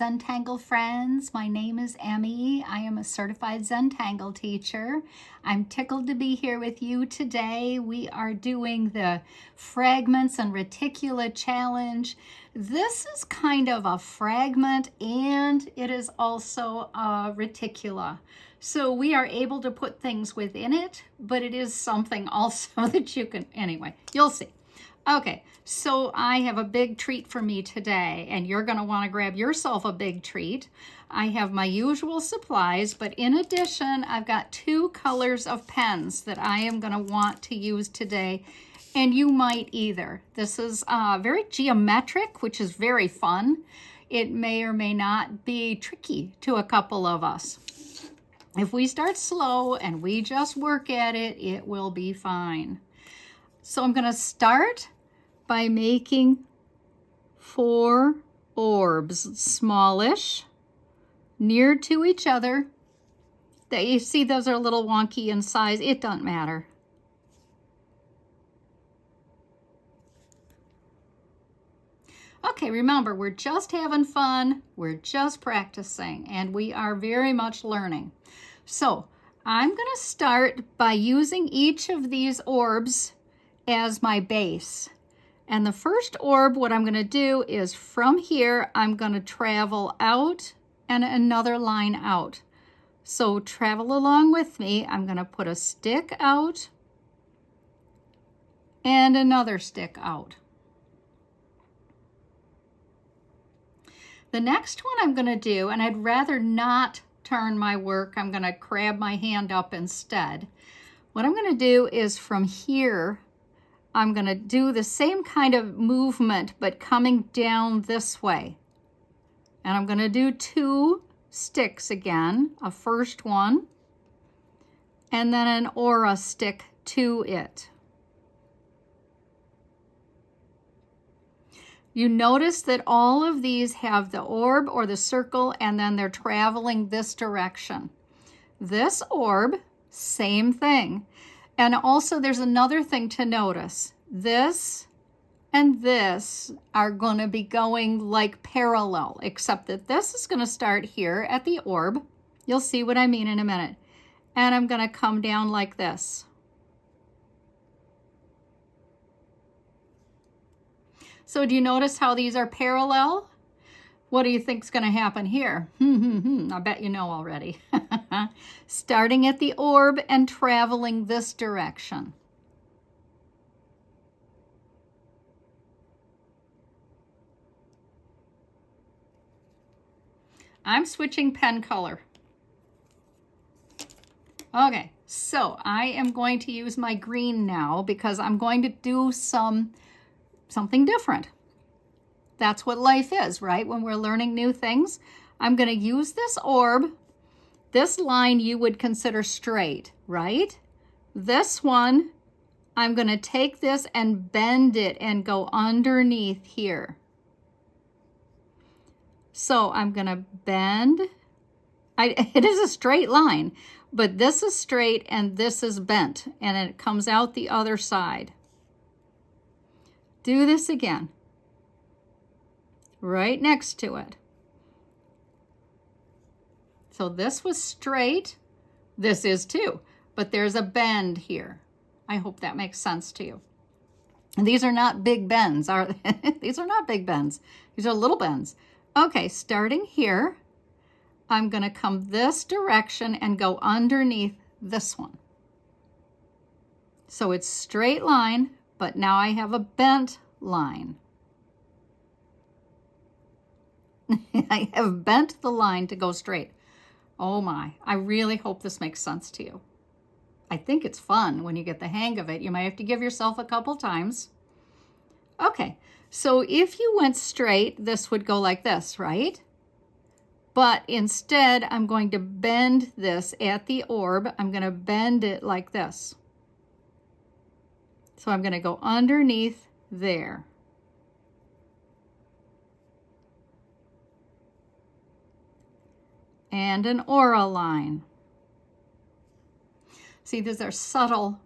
Zentangle friends. My name is Emmy. I am a certified Zentangle teacher. I'm tickled to be here with you today. We are doing the Fragments and Reticula challenge. This is kind of a fragment and it is also a reticula. So we are able to put things within it, but it is something also that you can, anyway, you'll see. Okay, so I have a big treat for me today, and you're going to want to grab yourself a big treat. I have my usual supplies, but in addition, I've got 2 colors of pens that I am going to want to use today, and you might either. This is very geometric, which is very fun. It may or may not be tricky to a couple of us. If we start slow and we just work at it, it will be fine. So I'm going to start by making 4 orbs, smallish, near to each other. You see those are a little wonky in size. It doesn't matter. Okay, remember, we're just having fun. We're just practicing, and we are very much learning. So I'm going to start by using each of these orbs as my base. And the first orb, what I'm going to do is from here, I'm going to travel out and another line out. So travel along with me. I'm going to put a stick out and another stick out. The next one I'm going to do, and I'd rather not turn my work, I'm going to grab my hand up instead. What I'm going to do is from here, I'm going to do the same kind of movement, but coming down this way. And I'm going to do 2 sticks again, a first one, and then an aura stick to it. You notice that all of these have the orb or the circle, and then they're traveling this direction. This orb, same thing. And also there's another thing to notice. This and this are going to be going like parallel, except that this is going to start here at the orb. You'll see what I mean in a minute. And I'm going to come down like this. So do you notice how these are parallel? What do you think is going to happen here? I bet you know already. Starting at the orb and traveling this direction. I'm switching pen color. Okay, so I am going to use my green now because I'm going to do something different. That's what life is, right? When we're learning new things, I'm going to use this orb. This line you would consider straight, right? This one, I'm going to take this and bend it and go underneath here. So I'm going to bend. It is a straight line, but this is straight and this is bent, and it comes out the other side. Do this again. Right next to it. So this was straight. This is too, but there's a bend here. I hope that makes sense to you. And these are not big bends, are they? These are not big bends. These are little bends. Okay, starting here, I'm going to come this direction and go underneath this one. So it's straight line, but now I have a bent line. I have bent the line to go straight. Oh my, I really hope this makes sense to you. I think it's fun when you get the hang of it. You might have to give yourself a couple times. Okay, so if you went straight, this would go like this, right? But instead, I'm going to bend this at the orb. I'm going to bend it like this. So I'm going to go underneath there. And an aura line. See, these are subtle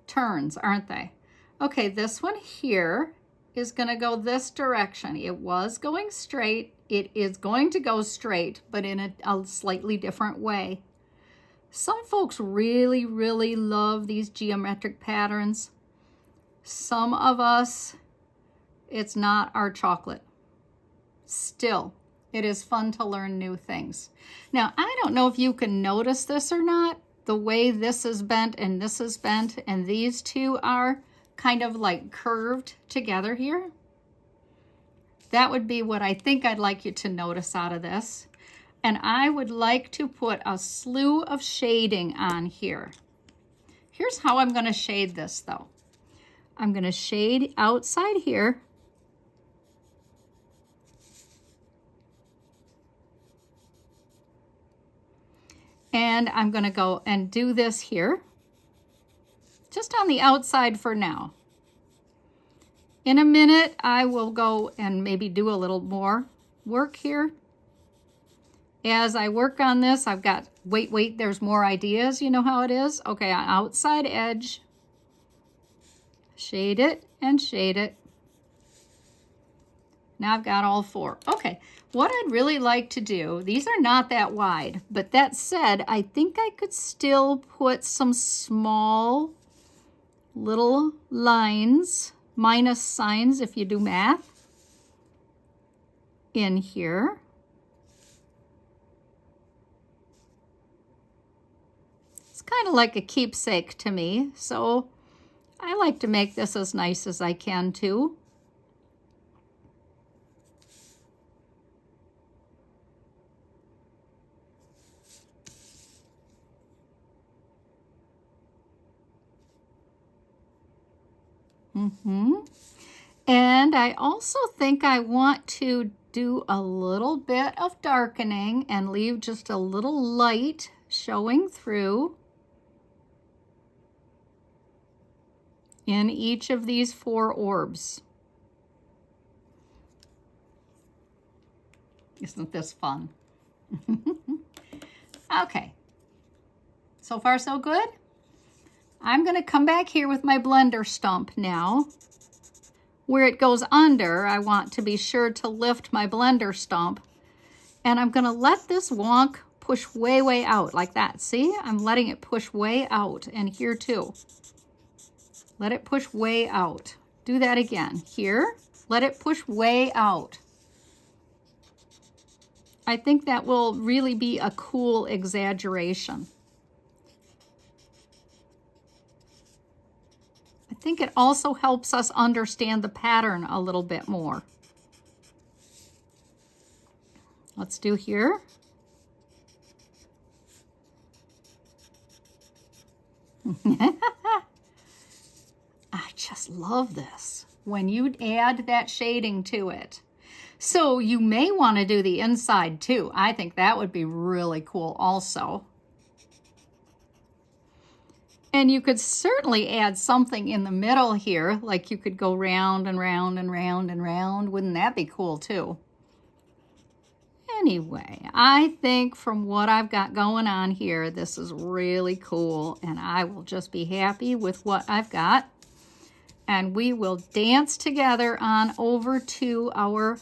turns, aren't they? Okay, this one here is going to go this direction. It was going straight. It is going to go straight, but in a slightly different way. Some folks really, really love these geometric patterns. Some of us, it's not our chocolate. Still, it is fun to learn new things. Now, I don't know if you can notice this or not, the way this is bent and this is bent, and these two are kind of like curved together here. That would be what I think I'd like you to notice out of this. And I would like to put a slew of shading on here. Here's how I'm going to shade this though. I'm going to shade outside here. And I'm going to go and do this here, just on the outside for now. In a minute, I will go and maybe do a little more work here. As I work on this, I've got, wait, there's more ideas. You know how it is? Okay, on outside edge, shade it and shade it. Now I've got all four. Okay, what I'd really like to do, these are not that wide, but that said, I think I could still put some small little lines, minus signs if you do math, in here. It's kind of like a keepsake to me, so I like to make this as nice as I can too. And I also think I want to do a little bit of darkening and leave just a little light showing through in each of these four orbs. Isn't this fun? Okay, so far so good. I'm going to come back here with my blender stump now. Where it goes under, I want to be sure to lift my blender stump. And I'm going to let this wonk push way, way out like that. See, I'm letting it push way out, and here too. Let it push way out. Do that again. Here, let it push way out. I think that will really be a cool exaggeration. I think it also helps us understand the pattern a little bit more. Let's do here. I just love this when you add that shading to it. So you may want to do the inside too. I think that would be really cool also. And you could certainly add something in the middle here, like you could go round and round and round and round. Wouldn't that be cool too? Anyway, I think from what I've got going on here, this is really cool, and I will just be happy with what I've got. And we will dance together on over to our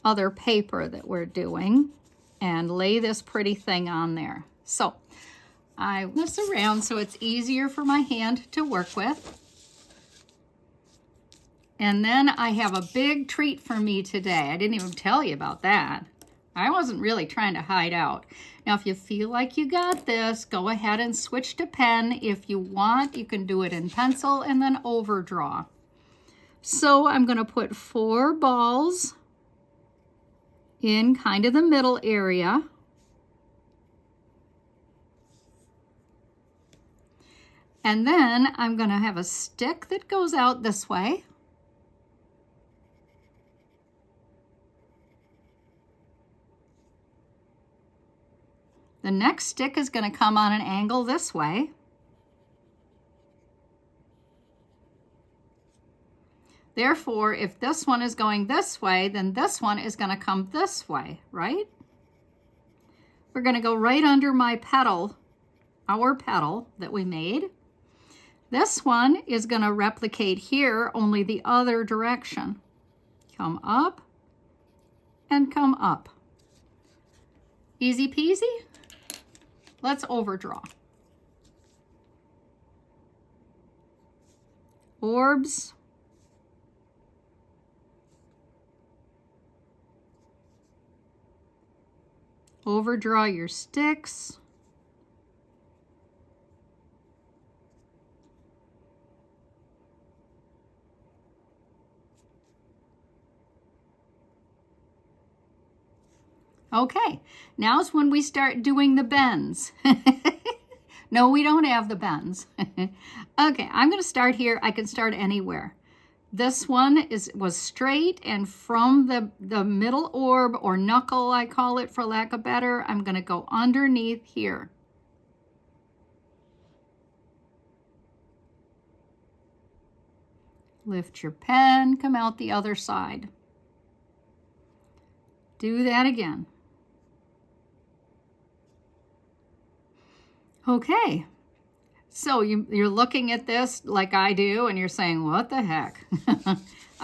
other paper that we're doing and lay this pretty thing on there. So I move this around so it's easier for my hand to work with. And then I have a big treat for me today. I didn't even tell you about that. I wasn't really trying to hide out. Now, if you feel like you got this, go ahead and switch to pen. If you want, you can do it in pencil and then overdraw. So I'm going to put 4 balls in kind of the middle area. And then I'm going to have a stick that goes out this way. The next stick is going to come on an angle this way. Therefore, if this one is going this way, then this one is going to come this way, right? We're going to go right under my petal, our petal that we made. This one is going to replicate here, only the other direction. Come up and come up. Easy peasy. Let's overdraw. Orbs. Overdraw your sticks. Okay, now's when we start doing the bends. No, we don't have the bends. Okay, I'm going to start here. I can start anywhere. This one was straight, and from the middle orb, or knuckle I call it for lack of better, I'm going to go underneath here. Lift your pen, come out the other side. Do that again. Okay, so you're looking at this like I do, and you're saying, what the heck?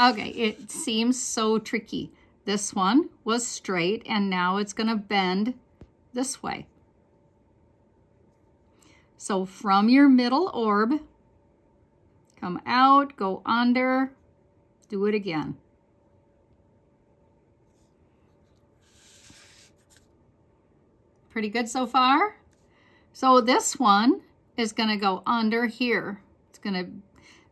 Okay, it seems so tricky. This one was straight, and now it's going to bend this way. So from your middle orb, come out, go under, do it again. Pretty good so far? So this one is going to go under here.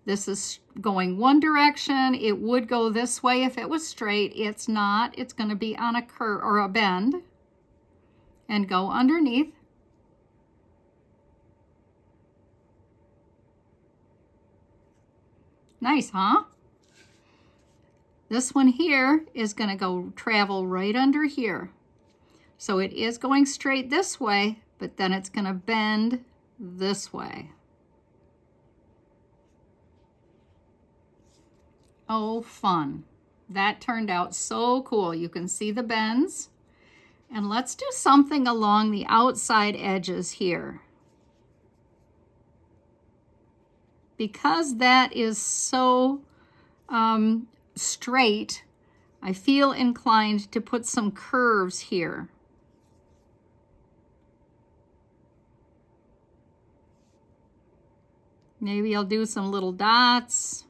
This is going one direction. It would go this way if it was straight. It's not. It's going to be on a curve or a bend and go underneath. Nice, huh? This one here is going to go travel right under here. So it is going straight this way, but then it's going to bend this way. Oh, fun. That turned out so cool. You can see the bends. And let's do something along the outside edges here. Because that is so straight, I feel inclined to put some curves here. Maybe I'll do some little dots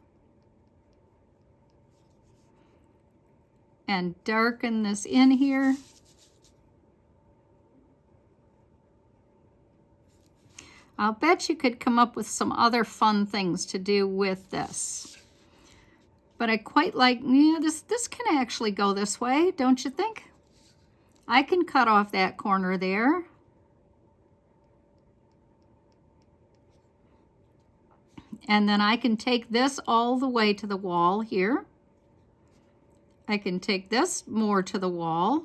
and darken this in here. I'll bet you could come up with some other fun things to do with this. But I quite like, yeah, this can actually go this way, don't you think? I can cut off that corner there. And then I can take this all the way to the wall here. I can take this more to the wall.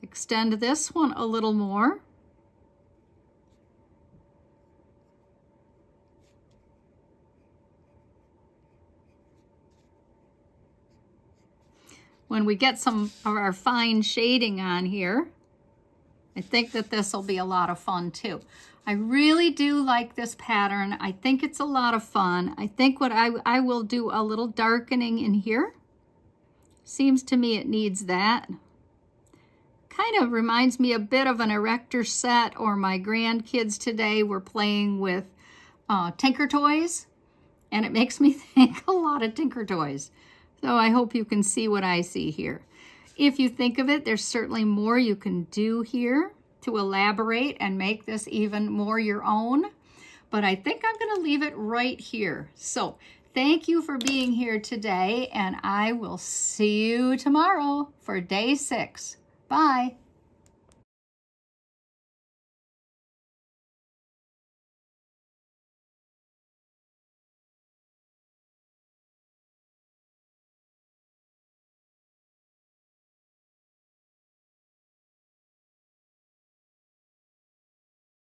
Extend this one a little more. When we get some of our fine shading on here, I think that this will be a lot of fun too. I really do like this pattern. I think it's a lot of fun. I think what I will do a little darkening in here. Seems to me it needs that. Kind of reminds me a bit of an erector set, or my grandkids today were playing with Tinker Toys, and it makes me think a lot of Tinker Toys. So I hope you can see what I see here. If you think of it, there's certainly more you can do here to elaborate and make this even more your own. But I think I'm going to leave it right here. So thank you for being here today, and I will see you tomorrow for day 6. Bye.